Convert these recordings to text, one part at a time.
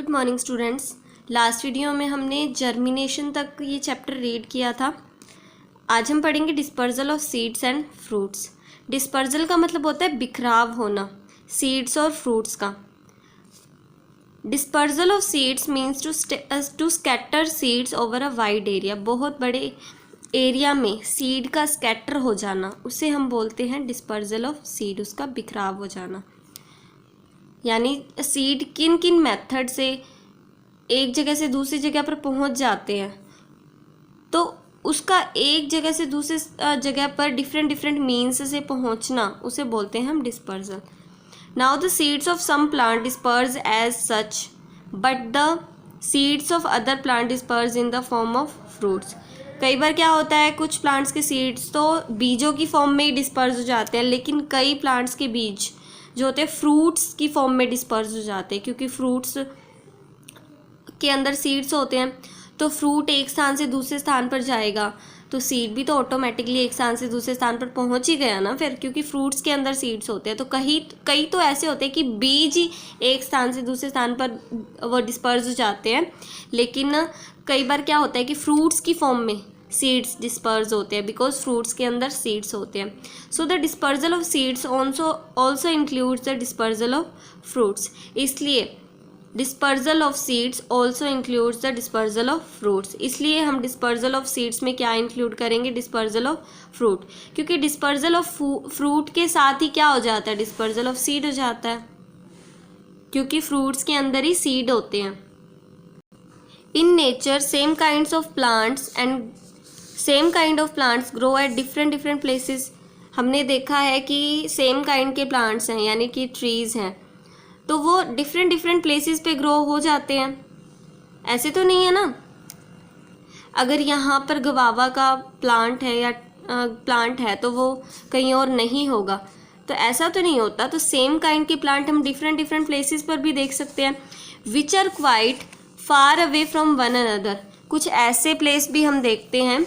Good morning students. Last video में हमने germination तक ये चैप्टर रीड किया था। आज हम पढ़ेंगे dispersal of seeds and fruits. Dispersal का मतलब होता है बिखराव होना सीड्स और फ्रूट्स का। Dispersal of seeds means to scatter seeds over a wide area. बहुत बड़े एरिया में सीड का स्कैटर हो जाना उसे हम बोलते हैं डिस्पर्जल ऑफ सीड, उसका बिखराव हो जाना। यानी सीड किन किन मेथड से एक जगह से दूसरी जगह पर पहुंच जाते हैं, तो उसका एक जगह से दूसरे जगह पर डिफरेंट मीन्स से पहुंचना उसे बोलते हैं हम dispersal. Now the seeds of some plant disperse as such but the seeds of other plant disperse in the form of fruits. कई बार क्या होता है, कुछ प्लांट्स के सीड्स तो बीजों की फॉर्म में ही डिस्पर्स हो जाते हैं, लेकिन कई प्लांट्स के बीज जो होते हैं फ्रूट्स की फॉर्म में डिस्पर्स हो जाते हैं, क्योंकि फ्रूट्स के अंदर सीड्स होते हैं। तो फ्रूट एक स्थान से दूसरे स्थान पर जाएगा तो सीड भी तो ऑटोमेटिकली एक स्थान से दूसरे स्थान पर पहुंच ही गया ना फिर, क्योंकि फ्रूट्स के अंदर सीड्स होते हैं। तो कई तो ऐसे होते हैं कि बीज ही एक स्थान से दूसरे स्थान पर वो डिस्पर्स हो जाते हैं, लेकिन कई बार क्या होता है कि फ्रूट्स की फॉर्म में सीड्स डिस्पर्स होते हैं, बिकॉज फ्रूट्स के अंदर सीड्स होते हैं। So the dispersal of seeds also includes the dispersal of fruits. इसलिए dispersal of seeds also includes the dispersal of fruits. इसलिए हम डिस्पर्जल ऑफ सीड्स में क्या इंक्लूड करेंगे, डिस्पर्जल ऑफ फ्रूट, क्योंकि डिस्पर्जल ऑफ फ्रूट के साथ ही क्या हो जाता है, डिस्पर्जल ऑफ सीड हो जाता है, क्योंकि फ्रूट्स के अंदर ही सीड होते हैं। In nature same kinds of plants grow at different places. हमने देखा है कि सेम काइंड के प्लांट्स हैं, यानी कि ट्रीज़ हैं, तो वो डिफरेंट प्लेसेस पे ग्रो हो जाते हैं। ऐसे तो नहीं है ना, अगर यहाँ पर गवावा का प्लांट है या प्लांट है तो वो कहीं और नहीं होगा, तो ऐसा तो नहीं होता। तो सेम काइंड के प्लांट हम डिफरेंट प्लेसेस पर भी देख सकते हैं, which are quite far away from one another. कुछ ऐसे प्लेस भी हम देखते हैं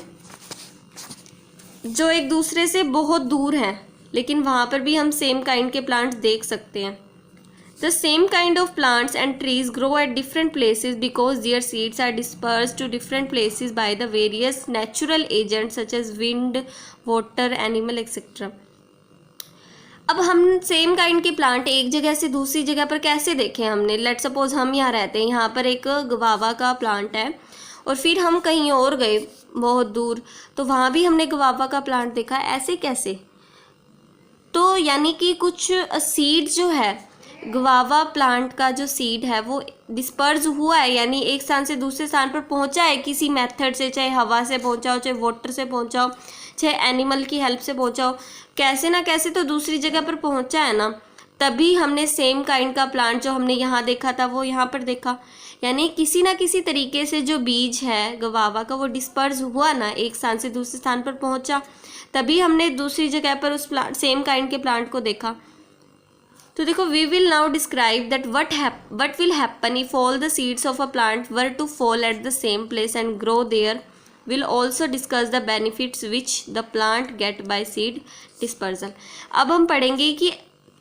जो एक दूसरे से बहुत दूर हैं, लेकिन वहाँ पर भी हम सेम काइंड के प्लांट्स देख सकते हैं। The same kind of plants and trees grow at different places because their seeds are dispersed to different places by the various natural agents such as wind, water, animal, etc. अब हम same kind के plant एक जगह से दूसरी जगह पर कैसे देखे हमने। लेट सपोज हम यहाँ रहते हैं, यहाँ पर एक गवावा का प्लांट है और फिर हम कहीं और गए बहुत दूर, तो वहाँ भी हमने गवावा का प्लांट देखा। ऐसे कैसे? तो यानी कि कुछ सीड जो है, गवावा प्लांट का जो सीड है वो डिस्पर्स हुआ है, यानी एक स्थान से दूसरे स्थान पर पहुंचा है किसी मेथड से, चाहे हवा से पहुंचा हो, चाहे वाटर से पहुंचा हो, चाहे एनिमल की हेल्प से पहुंचा हो, कैसे ना कैसे तो दूसरी जगह पर पहुंचा है ना। तभी हमने सेम काइंड का प्लांट जो हमने यहाँ देखा था वो यहाँ पर देखा, यानी किसी ना किसी तरीके से जो बीज है गवावा का वो डिस्पर्स हुआ ना, एक स्थान से दूसरे स्थान पर पहुँचा, तभी हमने दूसरी जगह पर उस प्लांट सेम काइंड के प्लांट को देखा। तो देखो, we will now describe that what will happen if all the seeds of a plant were to fall at the same place and grow there. We'll also discuss the benefits which the plant get by seed dispersal. अब हम पढ़ेंगे कि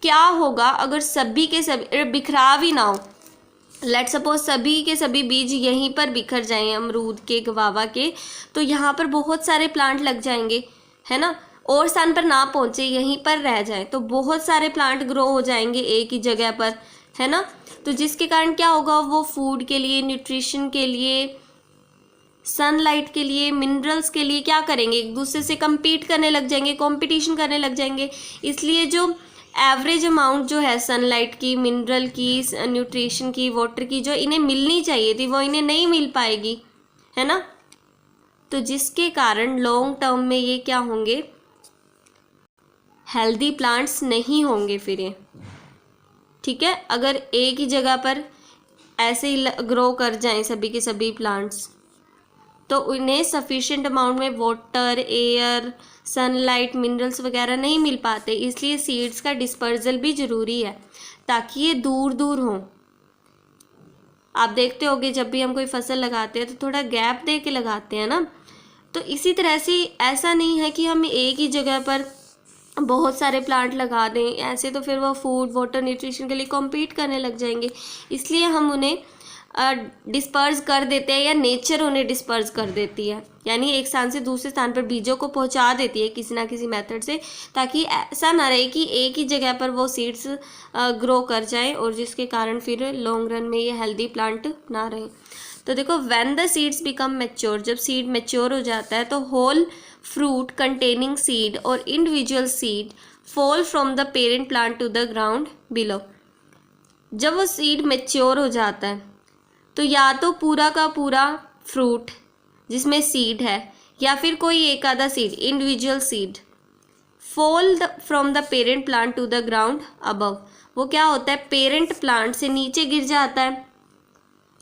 क्या होगा अगर सभी के सभी बिखराव ही ना हो। लेट सपोज सभी के सभी बीज यहीं पर बिखर जाएं, अमरूद के, गवावा के, तो यहाँ पर बहुत सारे प्लांट लग जाएंगे, है ना, और स्थान पर ना पहुँचे, यहीं पर रह जाए, तो बहुत सारे प्लांट ग्रो हो जाएंगे एक ही जगह पर, है ना। तो जिसके कारण क्या होगा, वो फूड के लिए, न्यूट्रिशन के लिए, सनलाइट के लिए, मिनरल्स के लिए क्या करेंगे, एक दूसरे से compete करने लग जाएंगे, कंपटीशन करने लग जाएंगे। इसलिए जो एवरेज अमाउंट जो है सनलाइट की, मिनरल की, न्यूट्रिशन की, वाटर की, जो इन्हें मिलनी चाहिए थी वो इन्हें नहीं मिल पाएगी, है ना। तो जिसके कारण लॉन्ग टर्म में ये क्या होंगे, हेल्दी प्लांट्स नहीं होंगे फिर ये, ठीक है। अगर एक ही जगह पर ऐसे ही ग्रो कर जाएं सभी के सभी प्लांट्स, तो उन्हें सफिशिएंट अमाउंट में वाटर, एयर, सनलाइट, मिनरल्स वगैरह नहीं मिल पाते। इसलिए सीड्स का डिस्पर्जल भी ज़रूरी है ताकि ये दूर दूर हों। आप देखते होगे जब भी हम कोई फसल लगाते हैं तो थोड़ा गैप दे के लगाते हैं ना, तो इसी तरह से ऐसा नहीं है कि हम एक ही जगह पर बहुत सारे प्लांट लगा दें, ऐसे तो फिर वो फूड, वाटर, न्यूट्रिशन के लिए कॉम्पीट करने लग जाएंगे। इसलिए हम उन्हें डिस्पर्स कर देते हैं या नेचर उन्हें डिस्पर्स कर देती है, यानी एक स्थान से दूसरे स्थान पर बीजों को पहुंचा देती है किसी ना किसी मेथड से, ताकि ऐसा ना रहे कि एक ही जगह पर वो सीड्स ग्रो कर जाए और जिसके कारण फिर लॉन्ग रन में ये हेल्दी प्लांट ना रहे। तो देखो when the seeds become mature, जब सीड मैच्योर हो जाता है तो होल फ्रूट कंटेनिंग सीड और individual seed fall from the parent plant to the ground below. जब वो सीड मैच्योर हो जाता है तो या तो पूरा का पूरा फ्रूट जिसमें सीड है या फिर कोई एक आधा seed individual seed fall from the parent plant to the ground above. वो क्या होता है, पेरेंट प्लांट से नीचे गिर जाता है,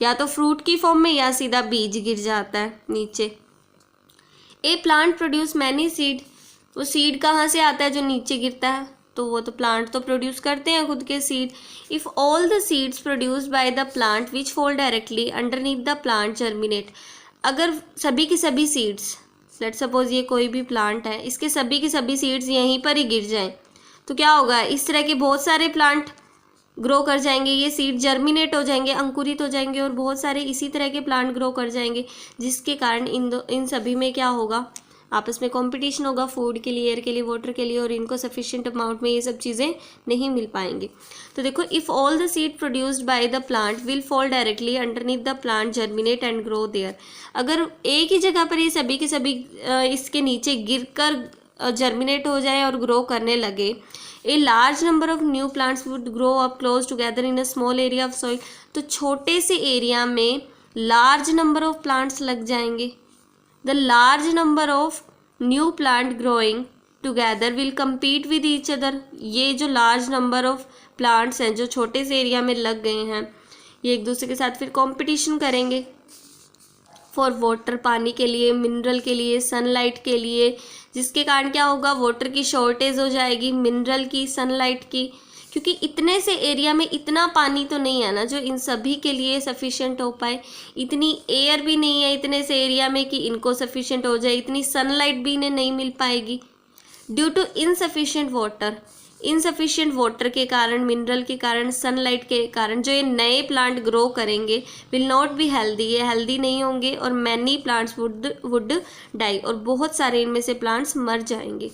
या तो फ्रूट की फॉर्म में या सीधा बीज गिर जाता है नीचे। ए प्लांट प्रोड्यूस मैनी सीड, वो सीड कहाँ से आता है, जो नीचे गिरता है, तो वो तो प्लांट तो प्रोड्यूस करते हैं खुद के seed. If all the seeds produced by the plant which fall directly underneath the plant germinate, अगर सभी की सभी सीड्स, लेट्स सपोज ये कोई भी प्लांट है, इसके सभी की सभी सीड्स यहीं पर ही गिर जाएं तो क्या होगा, इस तरह के बहुत सारे प्लांट ग्रो कर जाएंगे, ये सीड जर्मिनेट हो जाएंगे, अंकुरित हो जाएंगे और बहुत सारे इसी तरह के प्लांट ग्रो कर जाएंगे, जिसके कारण इन सभी में क्या होगा, आपस में कंपटीशन होगा फूड के लिए, एयर के लिए, वाटर के लिए, और इनको सफिशिएंट अमाउंट में ये सब चीज़ें नहीं मिल पाएंगी। तो देखो if all the seed produced by the plant will fall directly underneath the plant germinate and grow there, अगर एक ही जगह पर ये सभी के सभी इसके नीचे गिरकर जर्मिनेट हो जाए और ग्रो करने लगे, a large number of new plants would grow up close together in a small area of soil, तो छोटे से एरिया में लार्ज नंबर ऑफ प्लांट्स लग जाएंगे। The large number of new plant growing together will compete with each other, ये जो large number of plants हैं जो छोटे से एरिया में लग गए हैं, ये एक दूसरे के साथ फिर कंपटीशन करेंगे फॉर वाटर, पानी के लिए, मिनरल के लिए, सनलाइट के लिए, जिसके कारण क्या होगा, वाटर की शॉर्टेज हो जाएगी, मिनरल की, सनलाइट की, क्योंकि इतने से एरिया में इतना पानी तो नहीं है ना जो इन सभी के लिए सफिशिएंट हो पाए, इतनी एयर भी नहीं है इतने से एरिया में कि इनको सफिशिएंट हो जाए, इतनी सनलाइट भी इन्हें नहीं मिल पाएगी due to insufficient water. Insufficient water के कारण, मिनरल के कारण, सनलाइट के कारण जो ये नए प्लांट ग्रो करेंगे विल नॉट बी हेल्दी, ये हेल्दी नहीं होंगे, और मैनी प्लांट्स वुड डाई, और बहुत सारे इनमें से प्लांट्स मर जाएंगे।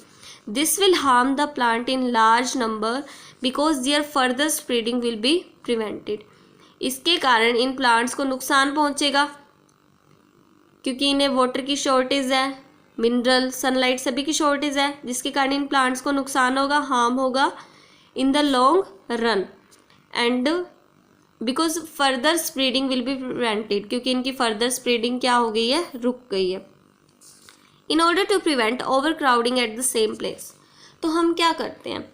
This will harm the plant in large number because their further spreading will be prevented, इसके कारण इन प्लांट्स को नुकसान पहुंचेगा क्योंकि इन्हें वाटर की शॉर्टेज है, मिनरल, सनलाइट सभी की शॉर्टेज है, जिसके कारण इन प्लांट्स को नुकसान होगा, हार्म होगा in the long run, and because further spreading will be prevented, क्योंकि इनकी फर्दर स्प्रेडिंग क्या हो गई है, रुक गई है। In order to prevent over crowding at the same place, तो हम क्या करते हैं,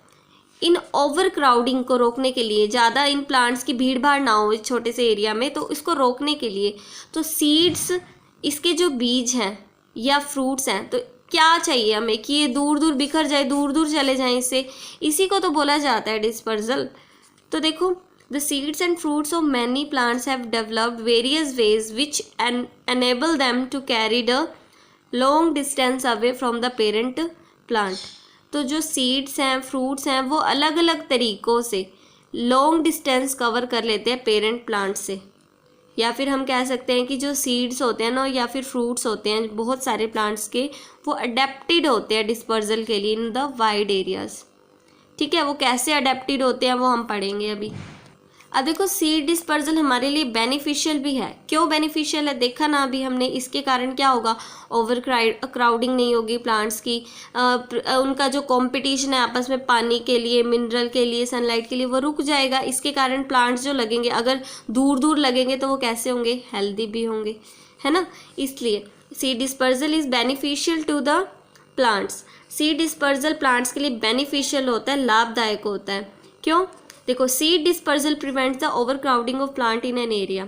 इन ओवर क्राउडिंग को रोकने के लिए, ज़्यादा इन प्लांट्स की भीड़ भाड़ ना हो इस छोटे से एरिया में, तो इसको रोकने के लिए तो सीड्स, इसके जो बीज हैं या फ्रूट्स हैं, तो क्या चाहिए हमें कि ये दूर दूर बिखर जाए, दूर दूर चले जाएं इससे, इसी को तो बोला जाता है डिस्पर्सल। तो देखो the seeds and fruits of many plants have developed various ways which enable them to carry the long distance away from the parent plant, तो जो सीड्स हैं, फ्रूट्स हैं, वो अलग अलग तरीक़ों से लॉन्ग डिस्टेंस कवर कर लेते हैं पेरेंट प्लांट से, या फिर हम कह सकते हैं कि जो सीड्स होते हैं ना या फिर फ्रूट्स होते हैं बहुत सारे प्लांट्स के, वो अडेप्टेड होते हैं डिस्पर्सल के लिए इन द वाइड एरियाज़। ठीक है, वो कैसे अडेप्टेड होते हैं वो हम पढ़ेंगे अभी। अब देखो सीड डिस्पर्सल हमारे लिए बेनिफिशियल भी है, क्यों बेनिफिशियल है देखा ना अभी हमने, इसके कारण क्या होगा, ओवर क्राउडिंग नहीं होगी प्लांट्स की, उनका जो कंपटीशन है आपस में पानी के लिए, मिनरल के लिए, सनलाइट के लिए, वो रुक जाएगा, इसके कारण प्लांट्स जो लगेंगे, अगर दूर दूर लगेंगे तो वो कैसे होंगे, हेल्दी भी होंगे, है ना। इसलिए seed dispersal is beneficial to the plants, seed dispersal plants के लिए बेनिफिशियल होता है, लाभदायक होता है। क्यों, देखो seed dispersal prevents the over crowding of plant in an area,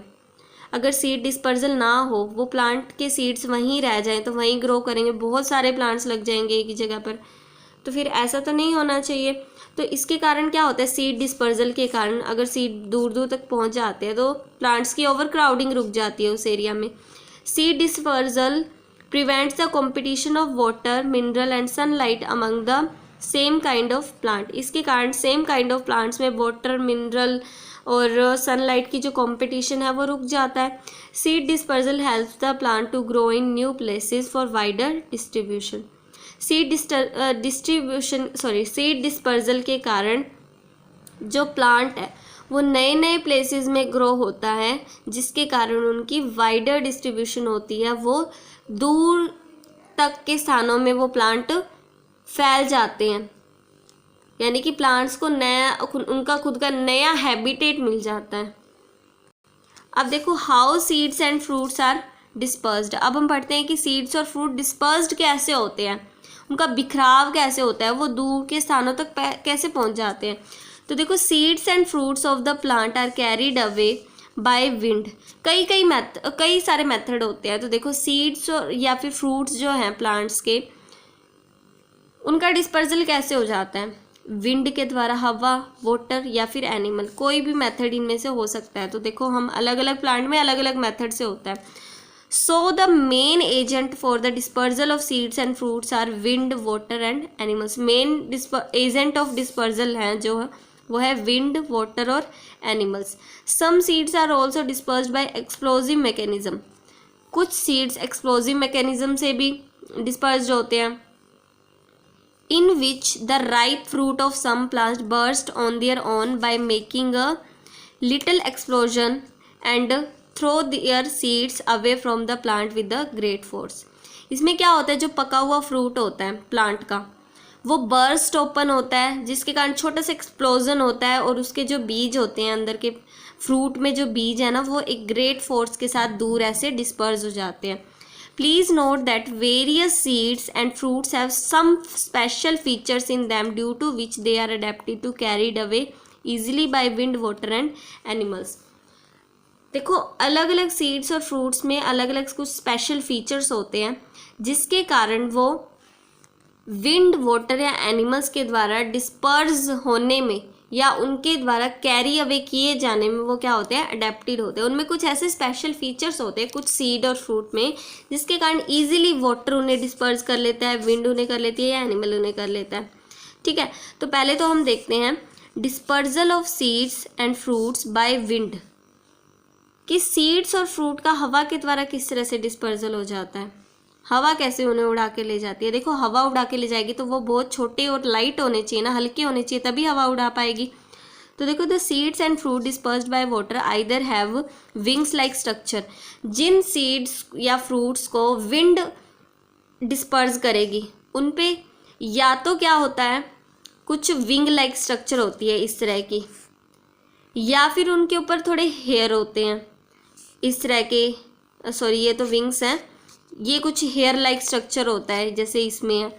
अगर सीड डिस्पर्सल ना हो, वो प्लांट के सीड्स वहीं रह जाएं तो वहीं ग्रो करेंगे, बहुत सारे प्लांट्स लग जाएंगे एक ही जगह पर, तो फिर ऐसा तो नहीं होना चाहिए। तो इसके कारण क्या होता है, सीड डिस्पर्सल के कारण अगर सीड दूर दूर तक पहुंच जाते हैं तो प्लांट्स की ओवर क्राउडिंग रुक जाती है उस एरिया में। Seed dispersal prevents the competition of water, mineral and sunlight among the same kind of plant, इसके कारण सेम काइंड ऑफ प्लांट्स में वाटर, मिनरल और सनलाइट की जो कंपटीशन है वो रुक जाता है। Seed dispersal helps the plant to grow in new places for wider distribution. Seed dispersal के कारण जो प्लांट है वो नए नए प्लेसेस में ग्रो होता है, जिसके कारण उनकी वाइडर डिस्ट्रीब्यूशन होती है, वो दूर तक के स्थानों में वो प्लांट फैल जाते हैं, यानी कि प्लांट्स को उनका खुद का नया हैबिटेट मिल जाता है। अब देखो how seeds and fruits are dispersed. अब हम पढ़ते हैं कि सीड्स और फ्रूट डिस्पर्स्ड कैसे होते हैं, उनका बिखराव कैसे होता है, वो दूर के स्थानों तक कैसे पहुंच जाते हैं। तो देखो seeds and fruits of the plant are carried away by wind. कई सारे मेथड होते हैं। तो देखो सीड्स या फिर फ्रूट्स जो हैं प्लांट्स के, उनका डिस्पर्जल कैसे हो जाता है, विंड के द्वारा, हवा, वाटर या फिर एनिमल, कोई भी मेथड इनमें से हो सकता है। तो देखो हम अलग अलग प्लांट में अलग अलग मेथड से होता है। So the main agent for the dispersal of seeds and fruits are wind, water and animals. Main agent of dispersal हैं जो है वो है विंड, वाटर और animals. Some seeds are also dispersed by explosive mechanism. कुछ seeds explosive mechanism से भी dispersed होते हैं। In which the ripe fruit of some plants burst on their own by making a little explosion and throw their seeds away from the plant with a great force। इसमें क्या होता है, जो पका हुआ फ्रूट होता है प्लांट का, वो बर्स्ट ओपन होता है, जिसके कारण छोटा सा एक्सप्लोजन होता है और उसके जो बीज होते हैं अंदर के फ्रूट में, जो बीज है ना, वो एक ग्रेट फोर्स के साथ दूर ऐसे डिस्पर्स हो जाते हैं। Please note that various seeds and fruits have some special features in them due to which they are adapted to carried away easily by wind, water and animals। देखो अलग अलग सीड्स और फ्रूट्स में अलग अलग कुछ स्पेशल फीचर्स होते हैं, जिसके कारण वो विंड, वाटर या एनिमल्स के द्वारा डिस्पर्स होने में या उनके द्वारा कैरी अवे किए जाने में वो क्या होते हैं, अडेप्टेड होते हैं। उनमें कुछ ऐसे स्पेशल फीचर्स होते हैं कुछ सीड और फ्रूट में, जिसके कारण इजीली वाटर उन्हें डिस्पर्स कर लेता है, विंड उन्हें कर लेती है या एनिमल उन्हें कर लेता है। ठीक है, तो पहले तो हम देखते हैं dispersal of seeds and fruits by wind, कि सीड्स और फ्रूट का हवा के द्वारा किस तरह से डिस्पर्जल हो जाता है, हवा कैसे उन्हें उड़ा के ले जाती है। देखो हवा उड़ा के ले जाएगी तो वो बहुत छोटे और लाइट होने चाहिए ना, हल्के होने चाहिए, तभी हवा उड़ा पाएगी। तो देखो the seeds and fruit dispersed by water either have wings like structure. जिन सीड्स या फ्रूट्स को विंड डिस्पर्स करेगी उन पे या तो क्या होता है, कुछ विंग लाइक स्ट्रक्चर होती है इस तरह की, या फिर उनके ऊपर थोड़े हेयर होते हैं इस तरह के, सॉरी ये तो विंग्स हैं, ये कुछ हेयर लाइक स्ट्रक्चर होता है जैसे इसमें है,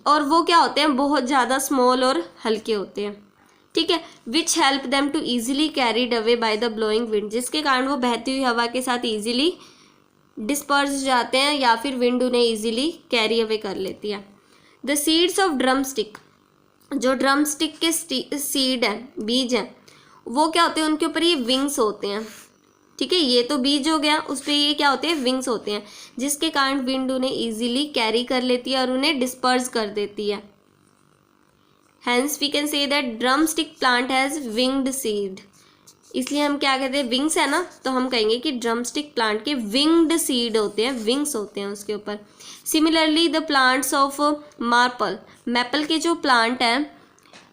और वो क्या होते हैं, बहुत ज़्यादा स्मॉल और हल्के होते हैं। ठीक है, which help them to easily carried away by the blowing wind, जिसके कारण वो बहती हुई हवा के साथ ईजिली डिस्पर्स जाते हैं या फिर विंड उन्हें ईजिली कैरी अवे कर लेती है। The seeds of drum stick, जो ड्रम स्टिक के सीड हैं, बीज हैं, वो क्या होते हैं, उनके ऊपर ये विंग्स होते हैं। ठीक है, ये तो बीज हो गया, उस पर ये क्या होते हैं, विंग्स होते हैं, जिसके कारण विंड उन्हें इजीली कैरी कर लेती है और उन्हें डिस्पर्स कर देती है। Hence we can say that drum stick plant has winged seed. इसलिए हम क्या कहते हैं, विंग्स है ना, तो हम कहेंगे कि ड्रम स्टिक प्लांट के विंग्ड सीड होते हैं, विंग्स होते हैं उसके ऊपर। Similarly the plants of Marple, maple के जो प्लांट हैं,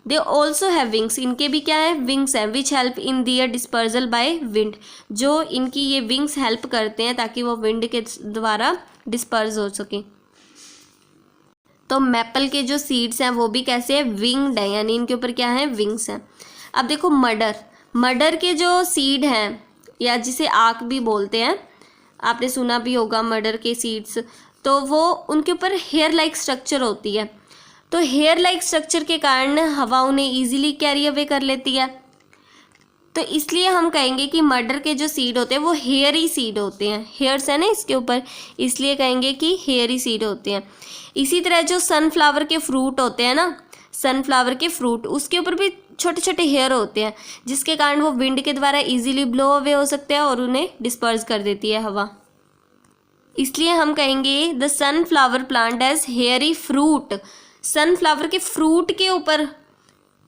दे ऑल्सो हैव विंग्स, इनके भी क्या है, विंग्स हैं, which help in their dispersal by wind, जो इनकी ये विंग्स हेल्प करते हैं ताकि वो विंड के द्वारा डिस्पर्स हो सके। तो मैपल के जो सीड्स हैं वो भी कैसे हैं, विंग्ड है, यानी इनके ऊपर क्या है, विंग्स हैं। अब देखो मडर के जो सीड हैं, या जिसे आक भी बोलते हैं, आपने सुना भी होगा मडर के सीड्स, तो वो उनके ऊपर हेयर लाइक स्ट्रक्चर होती है। तो हेयर लाइक स्ट्रक्चर के कारण हवा उन्हें ईजिली कैरी अवे कर लेती है, तो इसलिए हम कहेंगे कि मडर के जो सीड होते हैं वो हेयरी सीड होते हैं, हेयर्स है ना इसके ऊपर, इसलिए कहेंगे कि हेयरी सीड होते हैं। इसी तरह जो सनफ्लावर के फ्रूट होते हैं ना, सनफ्लावर के फ्रूट, उसके ऊपर भी छोटे छोटे हेयर होते हैं, जिसके कारण वो विंड के द्वारा इजीली ब्लो अवे हो सकते हैं और उन्हें डिस्पर्स कर देती है हवा। इसलिए हम कहेंगे the sunflower plant as hairy fruit. Sunflower के फ्रूट के ऊपर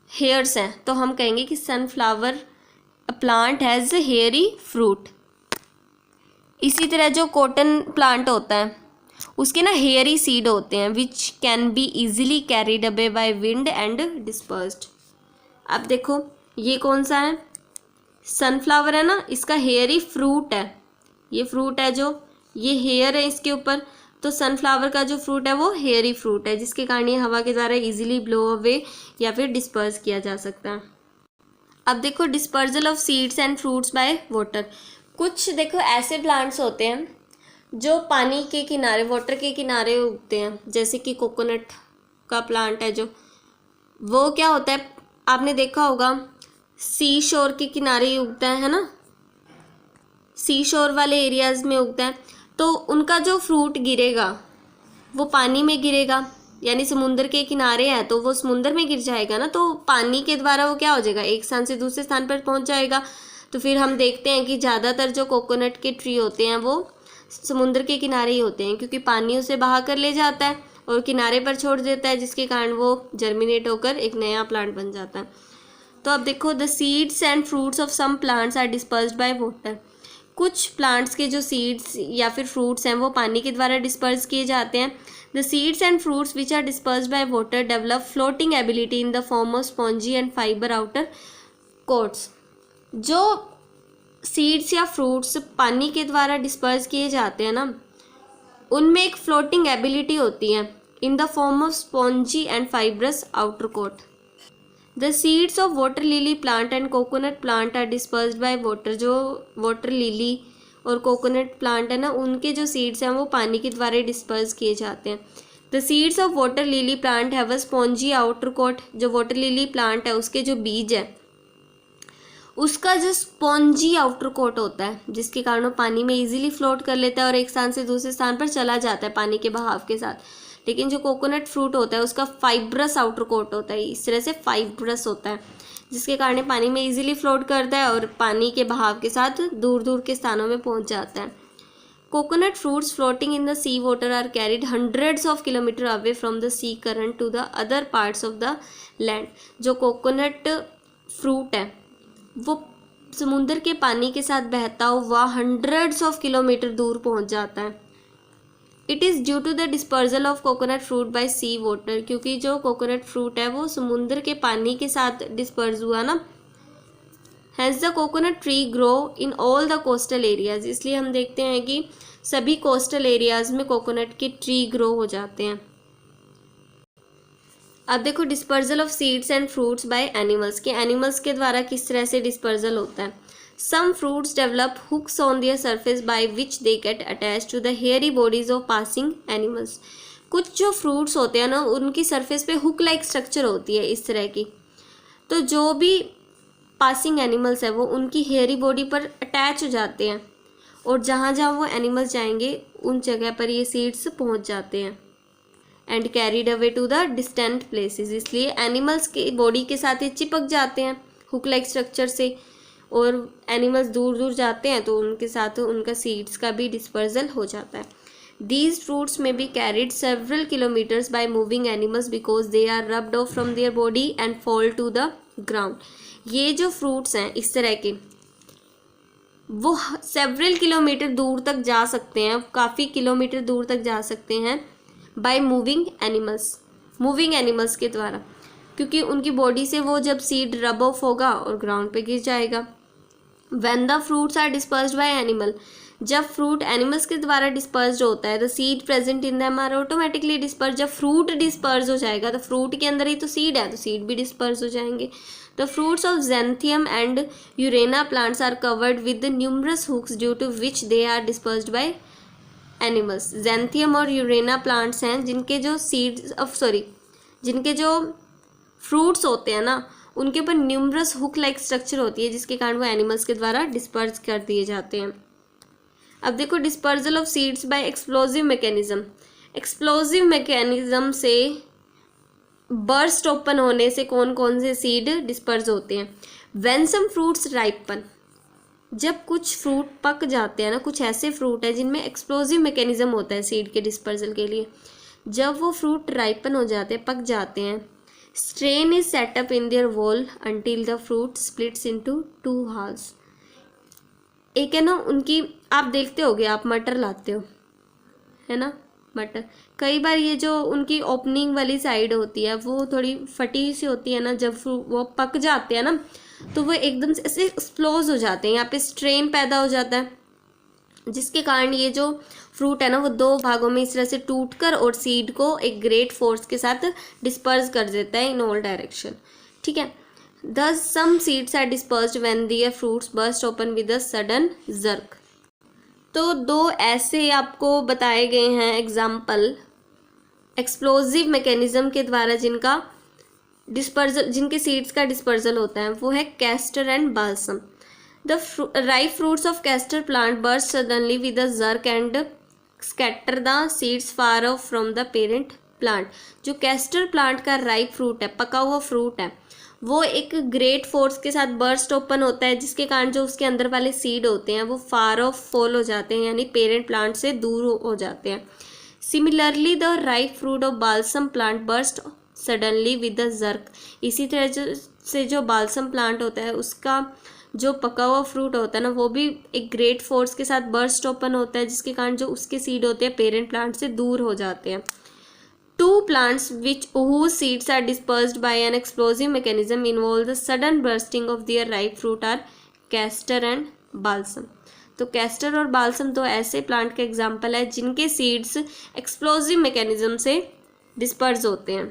हेयर्स हैं, तो हम कहेंगे कि sunflower a plant has hairy fruit. इसी तरह जो कॉटन प्लांट होता है उसके ना हेयरी सीड होते हैं which can be easily carried away by wind and dispersed. अब देखो ये कौन सा है, सनफ्लावर है ना, इसका हेयरी फ्रूट है, ये फ्रूट है जो ये हेयर है इसके ऊपर, तो सनफ्लावर का जो फ्रूट है वो हेयरी फ्रूट है जिसके कारण ये हवा के द्वारा इजीली ब्लो अवे या फिर डिस्पर्स किया जा सकता है। अब देखो dispersal of seeds and fruits bye water. कुछ देखो ऐसे प्लांट्स होते हैं जो पानी के किनारे, वाटर के किनारे उगते हैं, जैसे कि कोकोनट का प्लांट है जो, वो क्या होता है आपने देखा होगा सी शोर के किनारे ही उगता है ना, सी शोर वाले एरियाज़ में उगता है, तो उनका जो फ्रूट गिरेगा वो पानी में गिरेगा, यानी समुंदर के किनारे है तो वो समुंदर में गिर जाएगा ना, तो पानी के द्वारा वो क्या हो जाएगा, एक स्थान से दूसरे स्थान पर पहुंच जाएगा। तो फिर हम देखते हैं कि ज़्यादातर जो कोकोनट के ट्री होते हैं वो समुद्र के किनारे ही होते हैं, क्योंकि पानी उसे बहा कर ले जाता है और किनारे पर छोड़ देता है, जिसके कारण वो जर्मिनेट होकर एक नया प्लांट बन जाता है। तो अब देखो the seeds and fruits of some plants are dispersed by water. कुछ प्लांट्स के जो सीड्स या फिर फ्रूट्स हैं वो पानी के द्वारा डिस्पर्स किए जाते हैं। The seeds and fruits which are dispersed by water develop floating ability in the form of spongy and fibre outer coats. जो सीड्स या फ्रूट्स पानी के द्वारा डिस्पर्स किए जाते हैं ना, उनमें एक फ्लोटिंग एबिलिटी होती है in the form of spongy and fibrous outer coat. The seeds of water lily plant and coconut plant are dispersed by water. जो वाटर लिली और कोकोनट प्लांट है ना, उनके जो सीड्स हैं वो पानी के द्वारा डिस्पर्स किए जाते हैं। The seeds of water lily plant have a spongy outer coat. जो वाटर लिली प्लांट है उसके जो बीज है उसका जो स्पॉन्जी आउटर कोट होता है, जिसके कारण वो पानी में इजीली फ्लोट कर लेता है और एक स्थान से दूसरे स्थान पर चला जाता है पानी के बहाव के साथ। लेकिन जो कोकोनट फ्रूट होता है उसका फाइब्रस आउटर कोट होता है, इस तरह से फाइब्रस होता है, जिसके कारण पानी में इजीली फ्लोट करता है और पानी के बहाव के साथ दूर दूर के स्थानों में पहुंच जाता है। Coconut fruits floating in the sea water are carried hundreds of kilometre away from the sea current to the other parts of the land. जो कोकोनट फ्रूट है वो समुद्र के पानी के साथ बहता हुआ हंड्रेड्स ऑफ किलोमीटर दूर पहुंच जाता है। It is due to the dispersal of coconut fruit by sea water. क्योंकि जो कोकोनट फ्रूट है वो समुद्र के पानी के साथ डिस्पर्ज हुआ ना, has the coconut tree grow in all the coastal areas. इसलिए हम देखते हैं कि सभी कोस्टल एरियाज में कोकोनट के ट्री ग्रो हो जाते हैं। अब देखो dispersal of seeds and fruits by animals के, एनिमल्स के द्वारा किस तरह से डिस्पर्जल होता है। Some fruits develop hooks on their surface by which they get attach to the hairy bodies of passing animals. कुछ जो फ्रूट्स होते हैं ना उनकी सरफेस पे हुक लाइक स्ट्रक्चर होती है इस तरह की, तो जो भी पासिंग एनिमल्स है वो उनकी हेयरी बॉडी पर अटैच हो जाते हैं और जहाँ जहाँ वो एनिमल्स जाएंगे उन जगह पर ये सीड्स पहुँच जाते हैं and carried away to the distant places. इसलिए एनिमल्स की बॉडी के साथ ये चिपक जाते हैं हुक लाइक स्ट्रक्चर से, और एनिमल्स दूर दूर जाते हैं तो उनके साथ उनका सीड्स का भी डिस्पर्जल हो जाता है। These fruits may be carried several kilometers by moving animals because they are rubbed off from their body and fall to the ground. ये जो फ्रूट्स हैं इस तरह के वो सेवरल किलोमीटर दूर तक जा सकते हैं, काफ़ी किलोमीटर दूर तक जा सकते हैं बाय मूविंग एनिमल्स के द्वारा, क्योंकि उनकी बॉडी से वो जब सीड रब ऑफ होगा और ग्राउंड पे गिर जाएगा। When the fruits are dispersed by animal, जब फ्रूट एनिमल्स के द्वारा डिस्पर्स्ड होता है the seed present in them are automatically disperse. जब फ्रूट डिस्पर्स हो जाएगा तो फ्रूट के अंदर ही तो सीड है, तो सीड भी डिस्पर्स हो जाएंगे। The fruits of xanthium and urena plants are covered with numerous hooks due to which they are dispersed by animals. Xanthium और यूरेना प्लांट्स हैं जिनके जो जिनके जो फ्रूट्स होते हैं ना उनके ऊपर न्यूमरस हुक लाइक स्ट्रक्चर होती है, जिसके कारण वो एनिमल्स के द्वारा डिस्पर्स कर दिए जाते हैं। अब देखो dispersal of seeds by explosive mechanism. Explosive mechanism से बर्स्ट ओपन होने से कौन कौन से सीड डिस्पर्स होते हैं। व्हेन सम फ्रूट्स राइपन, जब कुछ फ्रूट पक जाते हैं ना, कुछ ऐसे फ्रूट है जिनमें एक्सप्लोजिव मैकेनिज्म होता है सीड के डिस्पर्जल के लिए, जब वो फ्रूट राइपन हो जाते हैं, पक जाते हैं, Strain is set up in their wall until the fruit splits into 2 halves. एक है ना उनकी, आप देखते होगे, आप मटर लाते हो है ना, मटर कई बार ये जो उनकी ओपनिंग वाली साइड होती है वो थोड़ी फटी सी होती है ना, जब वो पक जाते हैं ना तो वो एकदम से ऐसे एक्सप्लोज हो जाते हैं, यहाँ पे स्ट्रेन पैदा हो जाता है, जिसके कारण ये जो फ्रूट है ना वो 2 भागों में इस तरह से टूटकर और सीड को एक ग्रेट फोर्स के साथ डिस्पर्स कर देता है इन ऑल डायरेक्शन, ठीक है। Thus some seeds are dispersed when their fruits burst open with a sudden jerk. तो 2 ऐसे आपको बताए गए हैं एग्जाम्पल एक्सप्लोजिव मैकेनिज्म के द्वारा जिनका डिस्पर्जल, जिनके सीड्स का डिस्पर्जल होता है, वो है castor and balsam. The ripe fruits of castor plant burst suddenly with a jerk and scatter the seeds far off from the parent plant. जो कैस्टर प्लांट का राइप फ्रूट है, पका हुआ फ्रूट है, वो एक ग्रेट फोर्स के साथ बर्स्ट ओपन होता है, जिसके कारण जो उसके अंदर वाले सीड होते हैं वो फार ऑफ फॉल हो जाते हैं, यानी पेरेंट प्लांट से दूर हो जाते हैं। Similarly the ripe fruit of balsam plant burst suddenly with the jerk. इसी तरह से जो बाल्सम प्लांट होता है उसका जो पका हुआ फ्रूट होता है ना वो भी एक ग्रेट फोर्स के साथ बर्स्ट ओपन होता है, जिसके कारण जो उसके सीड होते हैं पेरेंट प्लांट से दूर हो जाते हैं। 2 plants whose seeds are dispersed by an explosive mechanism involve the sudden bursting of their ripe fruit are castor and balsam. तो कैस्टर और बाल्सम 2 ऐसे प्लांट का एग्जाम्पल है जिनके सीड्स एक्सप्लोजिव मैकेनिज्म से डिस्पर्स होते हैं।